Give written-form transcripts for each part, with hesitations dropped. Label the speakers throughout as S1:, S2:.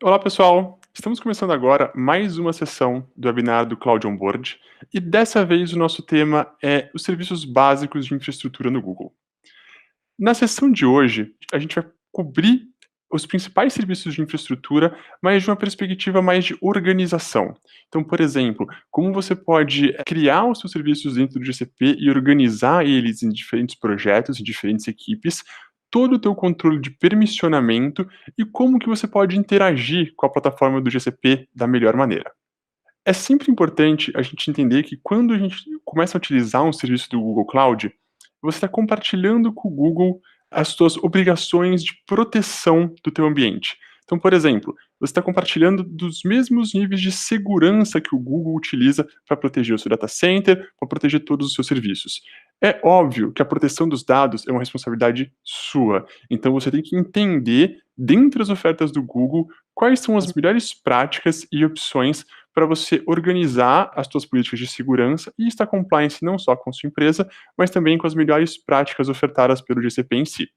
S1: Olá, pessoal! Estamos começando agora mais uma sessão do webinar do Cloud Onboard e dessa vez o nosso tema é os serviços básicos de infraestrutura no Google. Na sessão de hoje, a gente vai cobrir os principais serviços de infraestrutura, mas de uma perspectiva mais de organização. Então, por exemplo, como você pode criar os seus serviços dentro do GCP e organizar eles em diferentes projetos, em diferentes equipes, todo o teu controle de permissionamento e como que você pode interagir com a plataforma do GCP da melhor maneira. É sempre importante a gente entender que quando a gente começa a utilizar um serviço do Google Cloud, você está compartilhando com o Google as suas obrigações de proteção do teu ambiente. Então, por exemplo, você está compartilhando dos mesmos níveis de segurança que o Google utiliza para proteger o seu data center, para proteger todos os seus serviços. É óbvio que a proteção dos dados é uma responsabilidade sua, então você tem que entender, dentro das ofertas do Google, quais são as melhores práticas e opções para você organizar as suas políticas de segurança e estar compliance não só com a sua empresa, mas também com as melhores práticas ofertadas pelo GCP em si.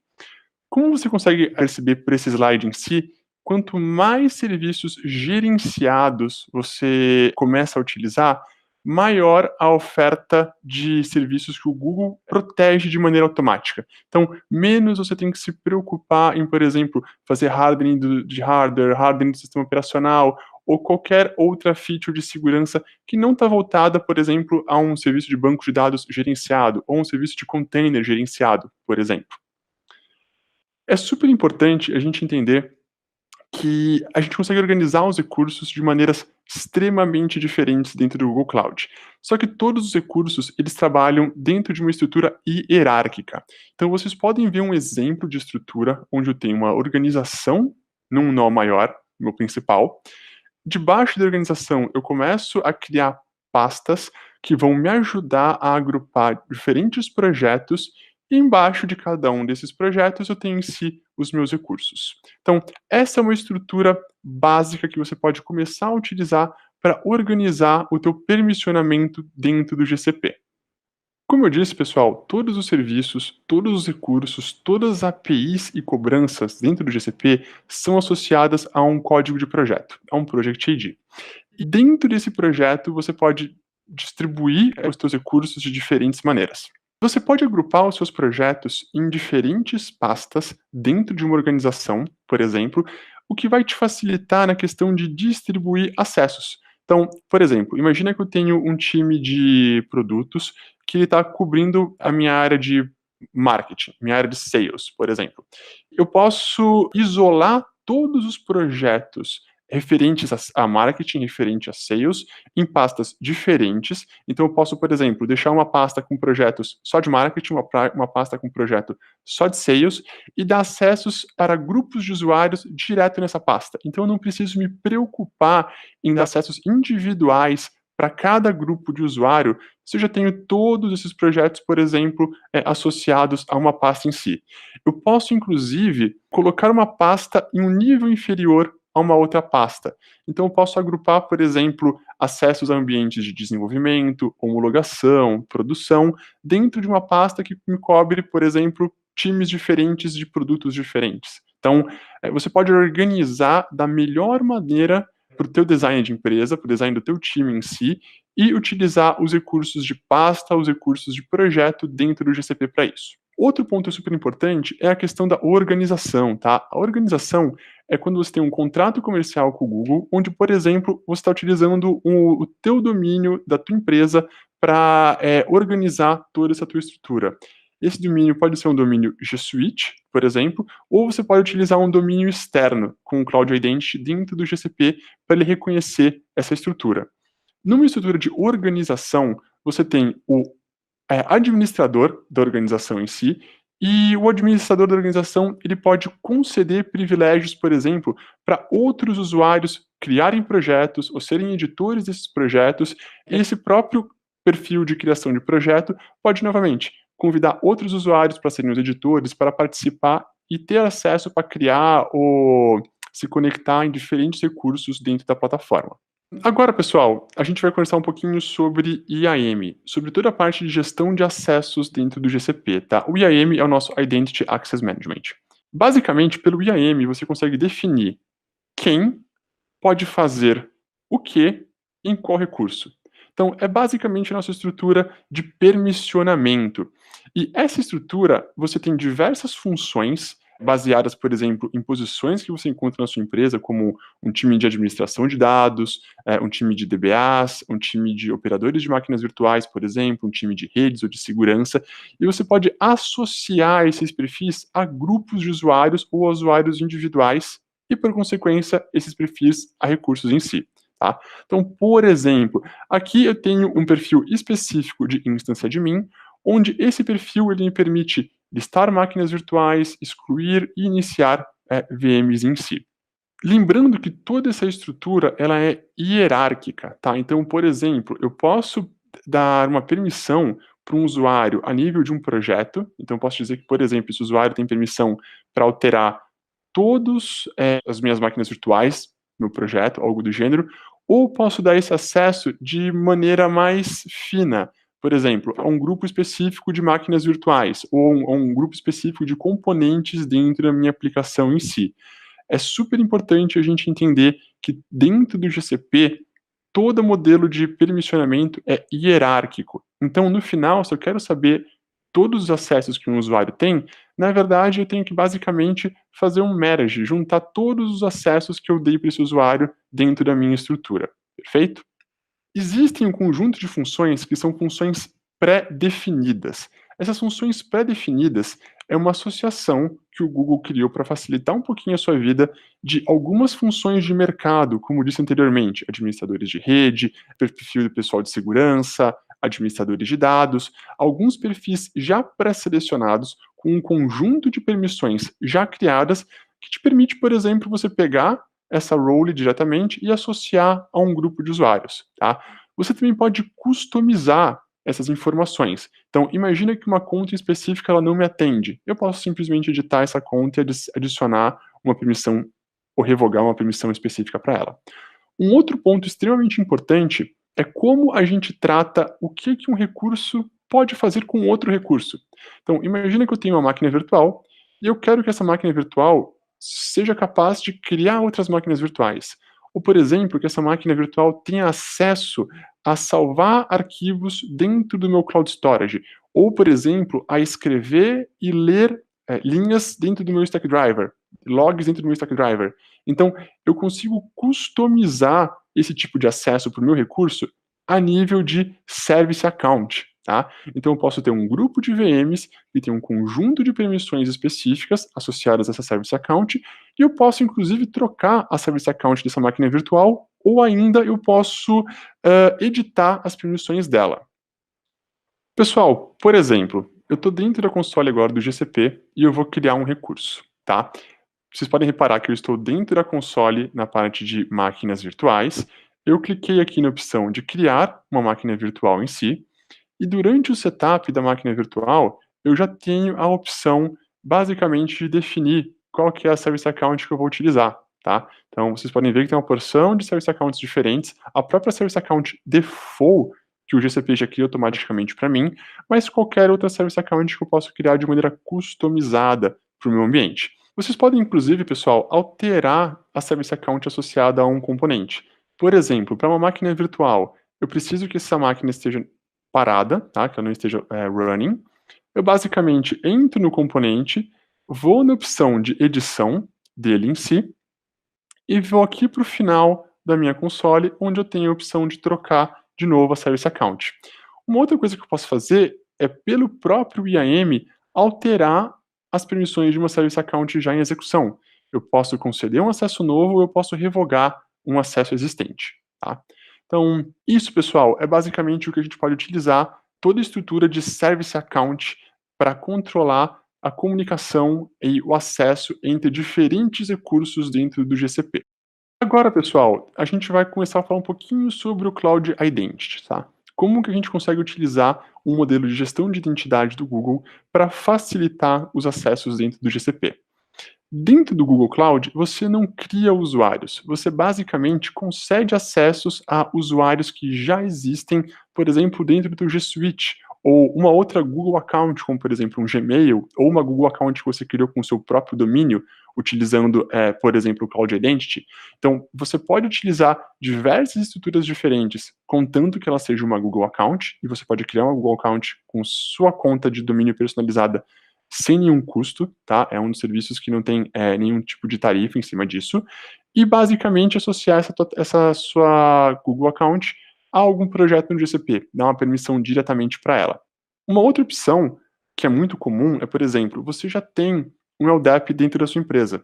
S1: Como você consegue perceber por esse slide em si, quanto mais serviços gerenciados você começa a utilizar, maior a oferta de serviços que o Google protege de maneira automática. Então, menos você tem que se preocupar em, por exemplo, fazer hardening de hardware, hardening do sistema operacional, ou qualquer outra feature de segurança que não está voltada, por exemplo, a um serviço de banco de dados gerenciado, ou um serviço de container gerenciado, por exemplo. É super importante a gente entender que a gente consegue organizar os recursos de maneiras extremamente diferentes dentro do Google Cloud. Só que todos os recursos, eles trabalham dentro de uma estrutura hierárquica. Então vocês podem ver um exemplo de estrutura onde eu tenho uma organização num nó maior, meu principal. Debaixo da organização, eu começo a criar pastas que vão me ajudar a agrupar diferentes projetos e embaixo de cada um desses projetos eu tenho em si os meus recursos. Então, essa é uma estrutura básica que você pode começar a utilizar para organizar o teu permissionamento dentro do GCP. Como eu disse, pessoal, todos os serviços, todos os recursos, todas as APIs e cobranças dentro do GCP são associadas a um código de projeto, a um Project ID. E dentro desse projeto, você pode distribuir os seus recursos de diferentes maneiras. Você pode agrupar os seus projetos em diferentes pastas dentro de uma organização, por exemplo, o que vai te facilitar na questão de distribuir acessos. Então, por exemplo, imagina que eu tenho um time de produtos que ele está cobrindo a minha área de marketing, minha área de sales, por exemplo. Eu posso isolar todos os projetos referentes a marketing, referente a sales, em pastas diferentes. Então, eu posso, por exemplo, deixar uma pasta com projetos só de marketing, uma pasta com projeto só de sales, e dar acessos para grupos de usuários direto nessa pasta. Então, eu não preciso me preocupar em dar acessos individuais para cada grupo de usuário, se eu já tenho todos esses projetos, por exemplo, associados a uma pasta em si. Eu posso, inclusive, colocar uma pasta em um nível inferior a uma outra pasta. Então, eu posso agrupar, por exemplo, acessos a ambientes de desenvolvimento, homologação, produção, dentro de uma pasta que me cobre, por exemplo, times diferentes de produtos diferentes. Então, você pode organizar da melhor maneira para o teu design de empresa, para o design do teu time em si, e utilizar os recursos de pasta, os recursos de projeto dentro do GCP para isso. Outro ponto super importante é a questão da organização, tá? A organização é quando você tem um contrato comercial com o Google, onde, por exemplo, você está utilizando o teu domínio da tua empresa para organizar toda essa tua estrutura. Esse domínio pode ser um domínio G Suite, por exemplo, ou você pode utilizar um domínio externo com o Cloud Identity dentro do GCP para ele reconhecer essa estrutura. Numa estrutura de organização, você tem o administrador da organização em si, e o administrador da organização ele pode conceder privilégios, por exemplo, para outros usuários criarem projetos ou serem editores desses projetos, e esse próprio perfil de criação de projeto pode, novamente, convidar outros usuários para serem os editores, para participar e ter acesso para criar ou se conectar em diferentes recursos dentro da plataforma. Agora, pessoal, a gente vai conversar um pouquinho sobre IAM, sobre toda a parte de gestão de acessos dentro do GCP, tá? O IAM é o nosso Identity Access Management. Basicamente, pelo IAM, você consegue definir quem pode fazer o quê, em qual recurso. Então, é basicamente a nossa estrutura de permissionamento. E essa estrutura, você tem diversas funções baseadas, por exemplo, em posições que você encontra na sua empresa, como um time de administração de dados, um time de DBAs, um time de operadores de máquinas virtuais, por exemplo, um time de redes ou de segurança, e você pode associar esses perfis a grupos de usuários ou a usuários individuais e, por consequência, esses perfis a recursos em si. Tá? Então, por exemplo, aqui eu tenho um perfil específico de instância admin, onde esse perfil ele me permite listar máquinas virtuais, excluir e iniciar VMs em si. Lembrando que toda essa estrutura ela é hierárquica, tá? Então, por exemplo, eu posso dar uma permissão para um usuário a nível de um projeto. Então, eu posso dizer que, por exemplo, esse usuário tem permissão para alterar todas as minhas máquinas virtuais no projeto, algo do gênero, ou posso dar esse acesso de maneira mais fina, por exemplo, a um grupo específico de máquinas virtuais, ou a um grupo específico de componentes dentro da minha aplicação em si. É super importante a gente entender que dentro do GCP, todo modelo de permissionamento é hierárquico. Então, no final, se eu quero saber todos os acessos que um usuário tem, na verdade, eu tenho que basicamente fazer um merge, juntar todos os acessos que eu dei para esse usuário dentro da minha estrutura. Perfeito? Existem um conjunto de funções que são funções pré-definidas. Essas funções pré-definidas é uma associação que o Google criou para facilitar um pouquinho a sua vida de algumas funções de mercado, como disse anteriormente, administradores de rede, perfil do pessoal de segurança, administradores de dados, alguns perfis já pré-selecionados com um conjunto de permissões já criadas que te permite, por exemplo, você pegar essa role diretamente e associar a um grupo de usuários, tá? Você também pode customizar essas informações. Então, imagina que uma conta específica ela não me atende. Eu posso simplesmente editar essa conta e adicionar uma permissão ou revogar uma permissão específica para ela. Um outro ponto extremamente importante é como a gente trata o que um recurso pode fazer com outro recurso. Então, imagina que eu tenho uma máquina virtual e eu quero que essa máquina virtual seja capaz de criar outras máquinas virtuais. Ou, por exemplo, que essa máquina virtual tenha acesso a salvar arquivos dentro do meu cloud storage. Ou, por exemplo, a escrever e ler linhas dentro do meu stack driver, logs dentro do meu stack driver. Então, eu consigo customizar esse tipo de acesso para o meu recurso a nível de service account. Tá? Então, eu posso ter um grupo de VMs que tem um conjunto de permissões específicas associadas a essa service account, e eu posso, inclusive, trocar a service account dessa máquina virtual, ou ainda eu posso editar as permissões dela. Pessoal, por exemplo, eu estou dentro da console agora do GCP e eu vou criar um recurso, tá? Vocês podem reparar que eu estou dentro da console na parte de máquinas virtuais. Eu cliquei aqui na opção de criar uma máquina virtual em si, e durante o setup da máquina virtual, eu já tenho a opção, basicamente, de definir qual que é a service account que eu vou utilizar, tá? Então, vocês podem ver que tem uma porção de service accounts diferentes, a própria service account default, que o GCP já cria automaticamente para mim, mas qualquer outra service account que eu posso criar de maneira customizada para o meu ambiente. Vocês podem, inclusive, pessoal, alterar a service account associada a um componente. Por exemplo, para uma máquina virtual, eu preciso que essa máquina esteja parada, tá? Que ela não esteja running. Eu basicamente entro no componente, vou na opção de edição dele em si, e vou aqui para o final da minha console, onde eu tenho a opção de trocar de novo a service account. Uma outra coisa que eu posso fazer é, pelo próprio IAM, alterar as permissões de uma service account já em execução. Eu posso conceder um acesso novo, ou eu posso revogar um acesso existente, tá? Então, isso, pessoal, é basicamente o que a gente pode utilizar toda a estrutura de service account para controlar a comunicação e o acesso entre diferentes recursos dentro do GCP. Agora, pessoal, a gente vai começar a falar um pouquinho sobre o Cloud Identity, tá? Como que a gente consegue utilizar um modelo de gestão de identidade do Google para facilitar os acessos dentro do GCP. Dentro do Google Cloud, você não cria usuários, você basicamente concede acessos a usuários que já existem, por exemplo, dentro do G Suite, ou uma outra Google Account, como por exemplo um Gmail, ou uma Google Account que você criou com o seu próprio domínio, utilizando, por exemplo, o Cloud Identity. Então, você pode utilizar diversas estruturas diferentes, contanto que ela seja uma Google Account, e você pode criar uma Google Account com sua conta de domínio personalizada sem nenhum custo, tá? É um dos serviços que não tem nenhum tipo de tarifa em cima disso, e basicamente associar essa sua Google Account a algum projeto no GCP, dar uma permissão diretamente para ela. Uma outra opção, que é muito comum, é, por exemplo, você já tem um LDAP dentro da sua empresa.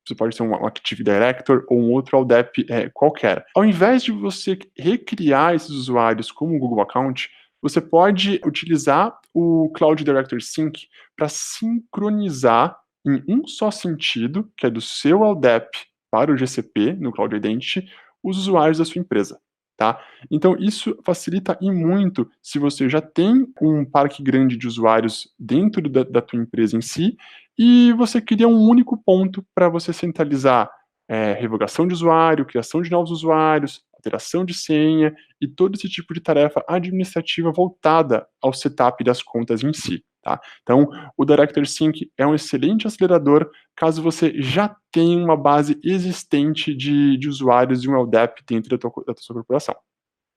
S1: Você pode ser um Active Director ou um outro LDAP qualquer. Ao invés de você recriar esses usuários como um Google Account, você pode utilizar o Cloud Director Sync para sincronizar em um só sentido, que é do seu LDAP para o GCP, no Cloud Identity, os usuários da sua empresa. Tá? Então, isso facilita e muito se você já tem um parque grande de usuários dentro da tua empresa em si, e você cria um único ponto para você centralizar revogação de usuário, criação de novos usuários, alteração de senha e todo esse tipo de tarefa administrativa voltada ao setup das contas em si. Tá? Então, o Director Sync é um excelente acelerador caso você já tenha uma base existente de usuários de um LDAP dentro da sua corporação.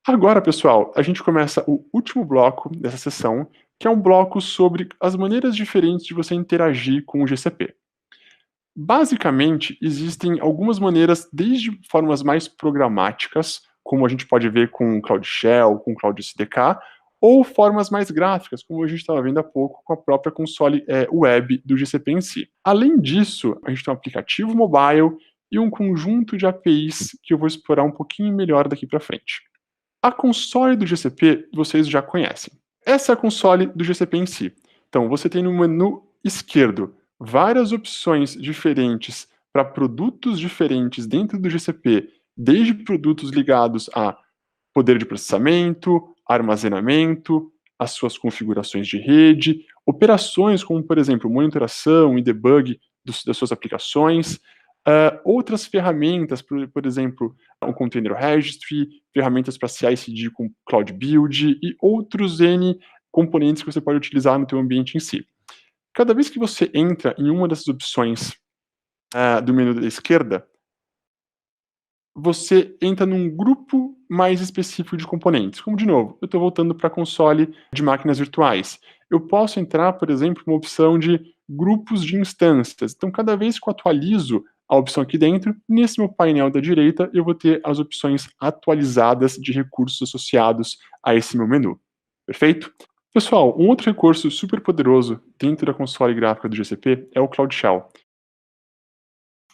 S1: Agora, pessoal, a gente começa o último bloco dessa sessão, que é um bloco sobre as maneiras diferentes de você interagir com o GCP. Basicamente, existem algumas maneiras, desde formas mais programáticas, como a gente pode ver com o Cloud Shell, com o Cloud SDK, ou formas mais gráficas, como a gente estava vendo há pouco com a própria console web do GCP em si. Além disso, a gente tem um aplicativo mobile e um conjunto de APIs que eu vou explorar um pouquinho melhor daqui para frente. A console do GCP vocês já conhecem. Essa é a console do GCP em si. Então, você tem no menu esquerdo várias opções diferentes para produtos diferentes dentro do GCP, desde produtos ligados a poder de processamento, armazenamento, as suas configurações de rede, operações como, por exemplo, monitoração e debug das suas aplicações, outras ferramentas, por exemplo, o Container Registry, ferramentas para CI/CD com Cloud Build e outros N componentes que você pode utilizar no teu ambiente em si. Cada vez que você entra em uma dessas opções do menu da esquerda, você entra num grupo mais específico de componentes. Como, de novo, eu estou voltando para a console de máquinas virtuais. Eu posso entrar, por exemplo, uma opção de grupos de instâncias. Então, cada vez que eu atualizo a opção aqui dentro, nesse meu painel da direita, eu vou ter as opções atualizadas de recursos associados a esse meu menu. Perfeito? Pessoal, um outro recurso super poderoso dentro da console gráfica do GCP é o Cloud Shell.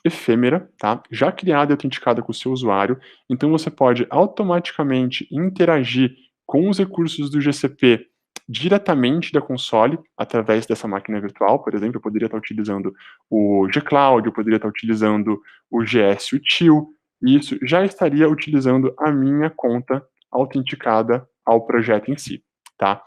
S1: Efêmera, tá? Já criada e autenticada com o seu usuário, então você pode automaticamente interagir com os recursos do GCP diretamente da console, através dessa máquina virtual. Por exemplo, eu poderia estar utilizando o gCloud, eu poderia estar utilizando o GS Util, e isso já estaria utilizando a minha conta autenticada ao projeto em si, tá?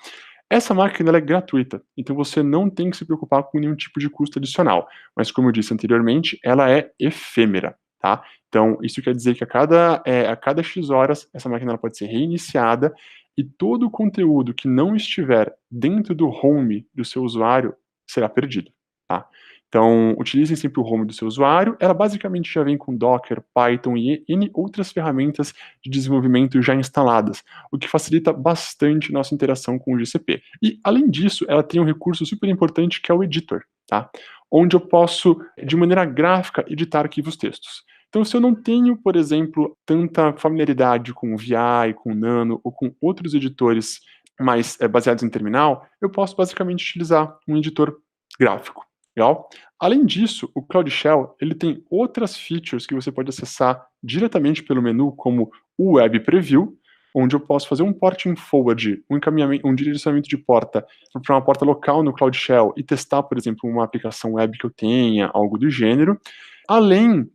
S1: Essa máquina ela é gratuita, então você não tem que se preocupar com nenhum tipo de custo adicional. Mas como eu disse anteriormente, ela é efêmera, tá? Então isso quer dizer que a cada X horas essa máquina ela pode ser reiniciada e todo o conteúdo que não estiver dentro do home do seu usuário será perdido, tá? Então utilizem sempre o home do seu usuário. Ela basicamente já vem com Docker, Python e N outras ferramentas de desenvolvimento já instaladas, o que facilita bastante nossa interação com o GCP. E, além disso, ela tem um recurso super importante que é o editor, tá? Onde eu posso, de maneira gráfica, editar arquivos textos. Então, se eu não tenho, por exemplo, tanta familiaridade com o VI, com o Nano ou com outros editores mais baseados em terminal, eu posso basicamente utilizar um editor gráfico. Legal? Além disso, o Cloud Shell ele tem outras features que você pode acessar diretamente pelo menu, como o Web Preview, onde eu posso fazer um porting forward, um encaminhamento, um direcionamento de porta para uma porta local no Cloud Shell e testar, por exemplo, uma aplicação web que eu tenha, algo do gênero, além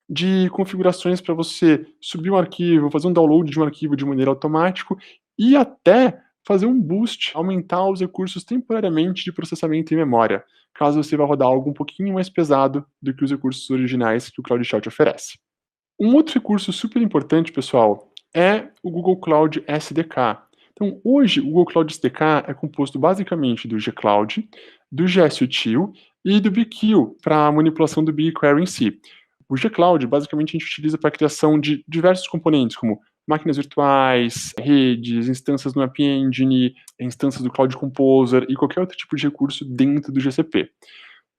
S1: de configurações para você subir um arquivo, fazer um download de um arquivo de maneira automática e até fazer um boost, aumentar os recursos temporariamente de processamento e memória, caso você vá rodar algo um pouquinho mais pesado do que os recursos originais que o Cloud Shell te oferece. Um outro recurso super importante, pessoal, é o Google Cloud SDK. Então, hoje, o Google Cloud SDK é composto basicamente do gCloud, do GS Util e do BigQ para a manipulação do BigQuery em si. O G-Cloud, basicamente, a gente utiliza para a criação de diversos componentes, como máquinas virtuais, redes, instâncias no App Engine, instâncias do Cloud Composer e qualquer outro tipo de recurso dentro do GCP.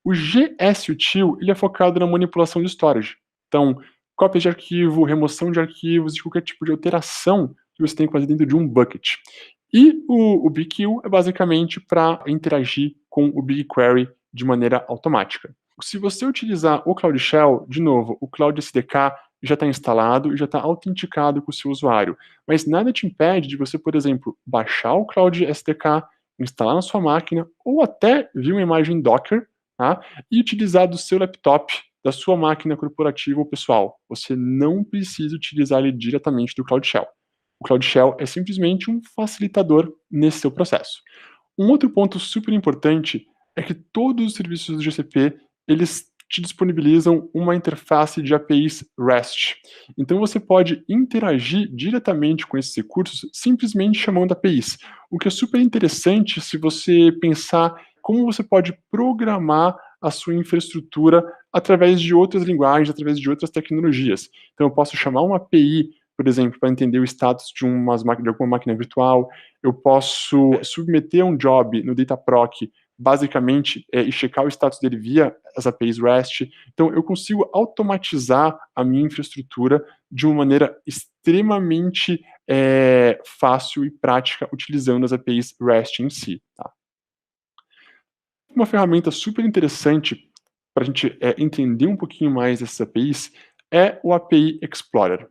S1: O GSUtil, ele é focado na manipulação de storage. Então, cópias de arquivo, remoção de arquivos e qualquer tipo de alteração que você tem que fazer dentro de um bucket. E o BigQ é basicamente para interagir com o BigQuery de maneira automática. Se você utilizar o Cloud Shell, de novo, o Cloud SDK já está instalado e já está autenticado com o seu usuário. Mas nada te impede de você, por exemplo, baixar o Cloud SDK, instalar na sua máquina, ou até vir uma imagem Docker, tá? E utilizar do seu laptop, da sua máquina corporativa ou pessoal. Você não precisa utilizar ele diretamente do Cloud Shell. O Cloud Shell é simplesmente um facilitador nesse seu processo. Um outro ponto super importante é que todos os serviços do GCP, eles te disponibilizam uma interface de APIs REST. Então você pode interagir diretamente com esses recursos simplesmente chamando APIs, o que é super interessante se você pensar como você pode programar a sua infraestrutura através de outras linguagens, através de outras tecnologias. Então eu posso chamar uma API, por exemplo, para entender o status de alguma máquina virtual, eu posso submeter um job no Dataproc, basicamente, e checar o status dele via as APIs REST. Então, eu consigo automatizar a minha infraestrutura de uma maneira extremamente fácil e prática, utilizando as APIs REST em si. Tá? Uma ferramenta super interessante para a gente entender um pouquinho mais dessas APIs é o API Explorer.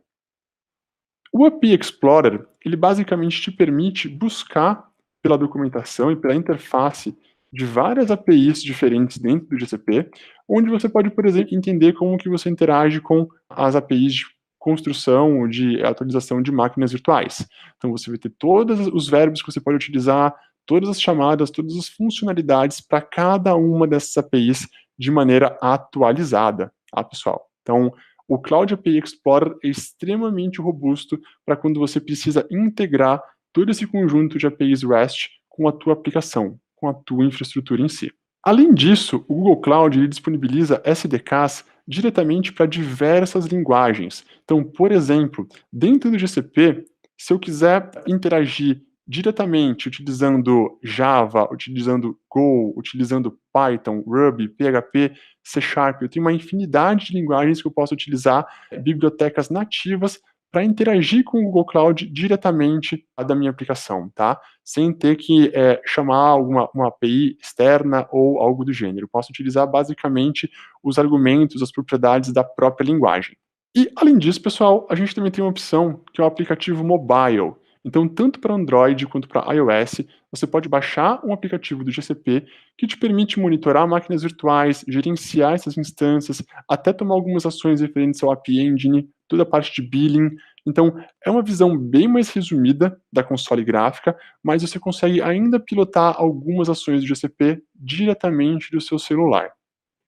S1: O API Explorer, ele basicamente te permite buscar pela documentação e pela interface de várias APIs diferentes dentro do GCP, onde você pode, por exemplo, entender como que você interage com as APIs de construção, de atualização de máquinas virtuais. Então você vai ter todos os verbos que você pode utilizar, todas as chamadas, todas as funcionalidades para cada uma dessas APIs de maneira atualizada, tá, pessoal? Então, o Cloud API Explorer é extremamente robusto para quando você precisa integrar todo esse conjunto de APIs REST com a tua aplicação, com a tua infraestrutura em si. Além disso, o Google Cloud ele disponibiliza SDKs diretamente para diversas linguagens. Então, por exemplo, dentro do GCP, se eu quiser interagir diretamente utilizando Java, utilizando Go, utilizando Python, Ruby, PHP, C Sharp, eu tenho uma infinidade de linguagens que eu posso utilizar, bibliotecas nativas para interagir com o Google Cloud diretamente da minha aplicação, tá? Sem ter que chamar uma API externa ou algo do gênero. Eu posso utilizar basicamente os argumentos, as propriedades da própria linguagem. E, além disso, pessoal, a gente também tem uma opção que é o aplicativo mobile. Então, tanto para Android quanto para iOS, você pode baixar um aplicativo do GCP que te permite monitorar máquinas virtuais, gerenciar essas instâncias, até tomar algumas ações referentes ao App Engine, toda a parte de billing. Então, é uma visão bem mais resumida da console gráfica, mas você consegue ainda pilotar algumas ações do GCP diretamente do seu celular.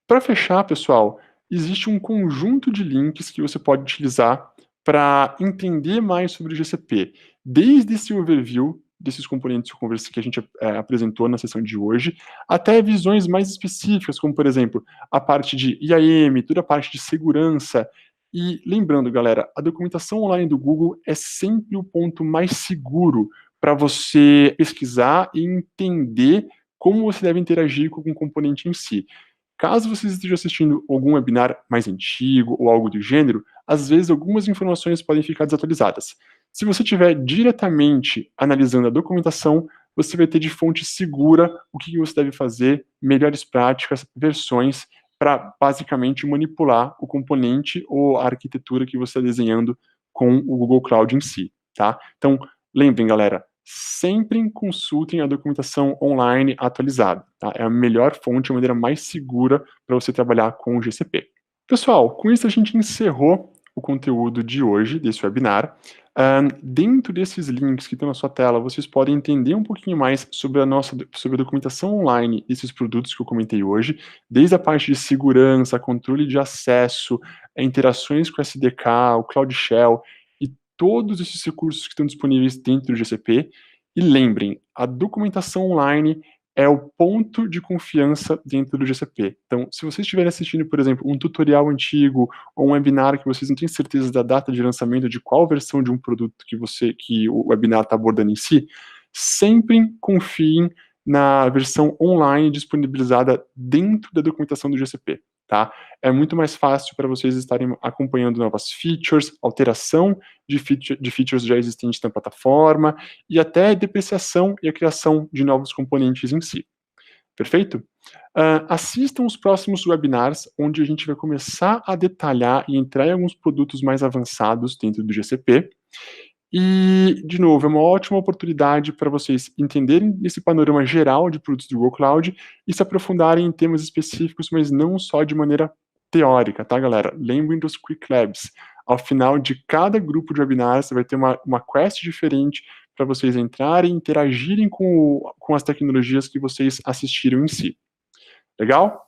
S1: Para fechar, pessoal, existe um conjunto de links que você pode utilizar para entender mais sobre o GCP, desde esse overview desses componentes que a gente apresentou na sessão de hoje, até visões mais específicas, como, por exemplo, a parte de IAM, toda a parte de segurança. E lembrando, galera, a documentação online do Google é sempre o ponto mais seguro para você pesquisar e entender como você deve interagir com o componente em si. Caso você esteja assistindo algum webinar mais antigo ou algo do gênero, às vezes algumas informações podem ficar desatualizadas. Se você estiver diretamente analisando a documentação, você vai ter de fonte segura o que você deve fazer, melhores práticas, versões, para basicamente manipular o componente ou a arquitetura que você está desenhando com o Google Cloud em si, tá? Então, lembrem, galera, sempre consultem a documentação online atualizada. Tá? É a melhor fonte, a maneira mais segura para você trabalhar com o GCP. Pessoal, com isso a gente encerrou o conteúdo de hoje, desse webinar. Dentro desses links que estão na sua tela, vocês podem entender um pouquinho mais sobre sobre a documentação online desses produtos que eu comentei hoje, desde a parte de segurança, controle de acesso, interações com o SDK, o Cloud Shell, todos esses recursos que estão disponíveis dentro do GCP. E lembrem, a documentação online é o ponto de confiança dentro do GCP. Então, se vocês estiverem assistindo, por exemplo, um tutorial antigo ou um webinar que vocês não têm certeza da data de lançamento de qual versão de um produto que o webinar está abordando em si, sempre confiem na versão online disponibilizada dentro da documentação do GCP. Tá? É muito mais fácil para vocês estarem acompanhando novas features, alteração de features já existentes na plataforma e até depreciação e a criação de novos componentes em si. Perfeito? Assistam os próximos webinars, onde a gente vai começar a detalhar e entrar em alguns produtos mais avançados dentro do GCP. E, de novo, é uma ótima oportunidade para vocês entenderem esse panorama geral de produtos do Google Cloud e se aprofundarem em temas específicos, mas não só de maneira teórica, tá, galera? Lembrem dos Quick Labs. Ao final de cada grupo de webinars, você vai ter uma quest diferente para vocês entrarem e interagirem com as tecnologias que vocês assistiram em si. Legal?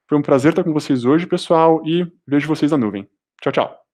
S1: Foi um prazer estar com vocês hoje, pessoal, e vejo vocês na nuvem. Tchau, tchau.